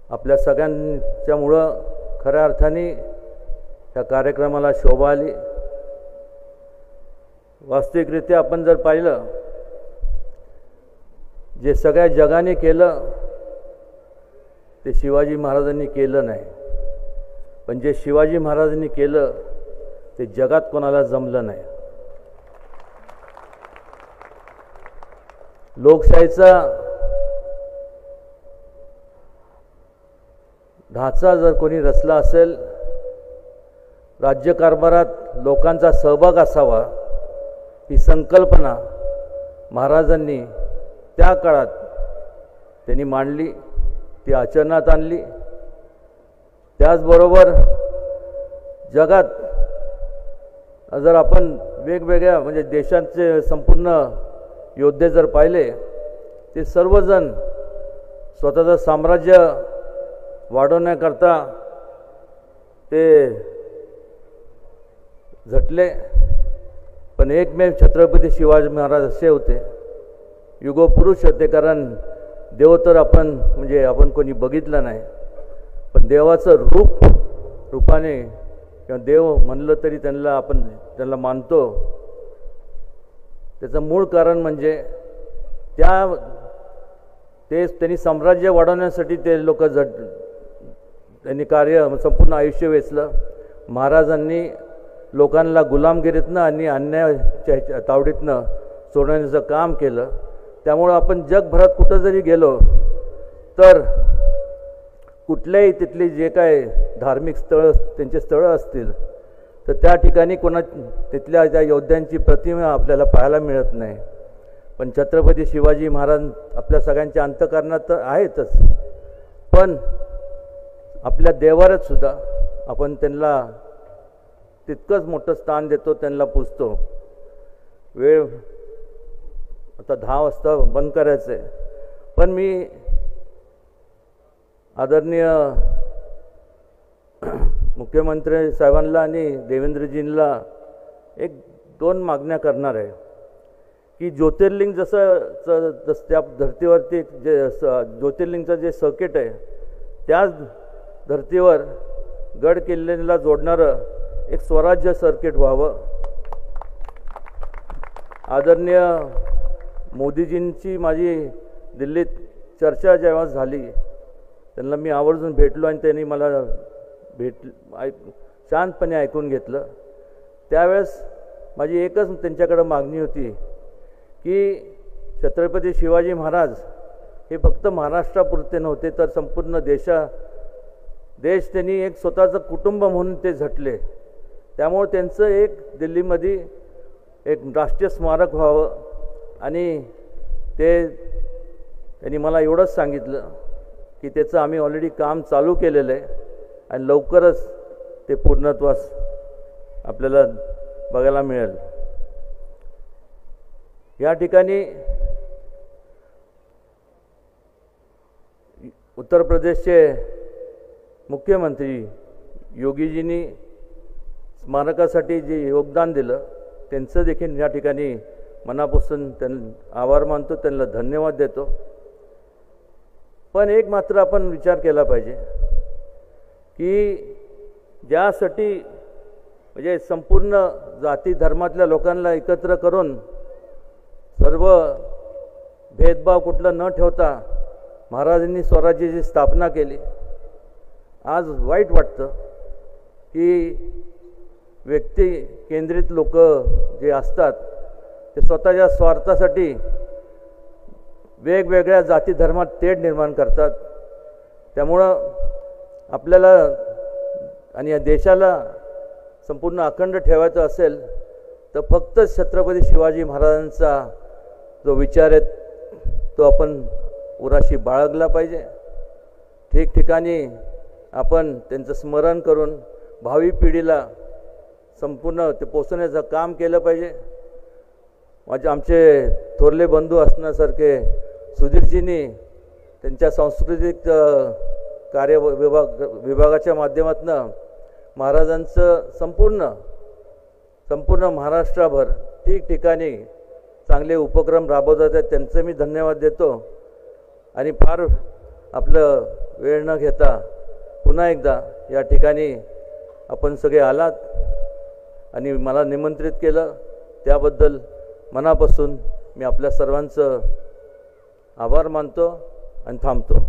आपल्या सगळ्यांच्यामुळं खऱ्या अर्थाने त्या कार्यक्रमाला शोभा आली। वास्तविकरित्या आपण जर पाहिलं, जे सगळ्या जगाने केलं ते शिवाजी महाराजांनी केलं नाही, पण जे शिवाजी महाराजांनी केलं ते जगात कोणाला जमलं नाही। लोकशाहीचा ढाचा जर कोणी रचला असेल, राज्यकारभारात लोकांचा सहभाग असावा, ही संकल्पना महाराजांनी त्या काळात त्यांनी मांडली, ती आचरणात आणली। त्याचबरोबर जगात जर आपण वेगवेगळ्या म्हणजे देशांचे संपूर्ण योद्धे जर पाहिले, ते सर्वजण स्वतःचं साम्राज्य वाढवण्याकरता ते झटले, पण एकमेव छत्रपती शिवाजी महाराज असे होते, युगपुरुष होते। कारण देव तर आपण कोणी बघितलं नाही, पण देवाचं रूपाने किंवा देव म्हणलं तरी त्यांना मानतो। त्याचं मूळ कारण म्हणजे त्यांनी साम्राज्य वाढवण्यासाठी ते लोक त्यांनी संपूर्ण आयुष्य वेचलं। महाराजांनी लोकांना गुलामगिरीतनं आणि अन्यायाच्या तावडीतनं सोडवण्याचं काम केलं। त्यामुळं आपण जगभरात कुठं जरी गेलो तर कुठल्याही तिथली जे काय धार्मिक त्यांचे स्थळं असतील तर त्या ठिकाणी तिथल्या त्या योद्ध्यांची प्रतिमा आपल्याला पाहायला मिळत नाही, पण छत्रपती शिवाजी महाराज आपल्या सगळ्यांच्या अंतःकरणात तर आहेतच, पण आपल्या देवाऱ्यात सुद्धा आपण त्यांना तितकंच मोठं स्थान देतो, त्यांना पूजतो। वेळ आता 10 वाजता बंद करायचं आहे, पण मी आदरणीय मुख्यमंत्री साहेबांना आणि देवेंद्रजींना 1-2 मागण्या करणार आहे की ज्योतिर्लिंग जसं त्या धर्तीवरती जे ज्योतिर्लिंगचं जे सर्किट आहे, त्याच धर्तीवर गड किल्ल्यांना जोडणारं एक स्वराज्य सर्किट व्हावं। आदरणीय मोदीजींची माझी दिल्लीत चर्चा जेव्हा झाली, त्यांना मी आवर्जून भेटलो आणि त्यांनी मला शांतपणे ऐकून घेतलं। त्यावेळेस माझी एकच त्यांच्याकडे मागणी होती की छत्रपती शिवाजी महाराज हे फक्त महाराष्ट्रापुरते नव्हते, तर संपूर्ण देश त्यांनी एक स्वतःचं कुटुंब म्हणून ते झटले। त्यामुळे त्यांचं एक दिल्लीमध्ये एक राष्ट्रीय स्मारक व्हावं, आणि त्यांनी मला एवढंच सांगितलं की त्याचं आम्ही ऑलरेडी काम चालू केलेलं आहे आणि लवकरच ते पूर्णत्वास आपल्याला बघायला मिळेल। या ठिकाणी उत्तर प्रदेशचे मुख्यमंत्री योगीजींनी स्मारकासाठी जे योगदान दिलं त्यांचं देखील या ठिकाणी मनापासून त्यांना आभार मानतो, त्यांना धन्यवाद देतो। पण एक मात्र आपण विचार केला पाहिजे की ज्यासाठी म्हणजे संपूर्ण जाती धर्मातल्या लोकांना एकत्र करून सर्व भेदभाव कुठला न ठेवता महाराजांनी स्वराज्याची स्थापना केली। आज वाईट वाटतं की व्यक्ती केंद्रित लोक जे असतात ते स्वतःच्या स्वार्थासाठी वेगवेगळ्या जाती धर्मात तेढ निर्माण करतात। त्यामुळं आपल्याला आणि या देशाला संपूर्ण अखंड ठेवायचं असेल तर फक्त छत्रपती शिवाजी महाराजांचा जो विचार आहे तो आपण उराशी बाळगला पाहिजे। ठिकठिकाणी आपण त्यांचं स्मरण करून भावी पिढीला संपूर्ण ते पोचवण्याचं काम केलं पाहिजे। आमचे थोरले बंधू असण्यासारखे सुधीरजींनी त्यांच्या सांस्कृतिक कार्य विभागाच्या माध्यमातून महाराजांचं संपूर्ण महाराष्ट्राभर ठिकठिकाणी चांगले उपक्रम राबवत आहेत, त्यांचे मी धन्यवाद देतो। आणि फार आपलं वेळ न घेता पुन्हा एकदा या ठिकाणी आपण सगळे आलात आणि मला निमंत्रित केलं त्याबद्दल मनापासून मी आपल्या सर्वांचं आभार मानतो आणि थांबतो.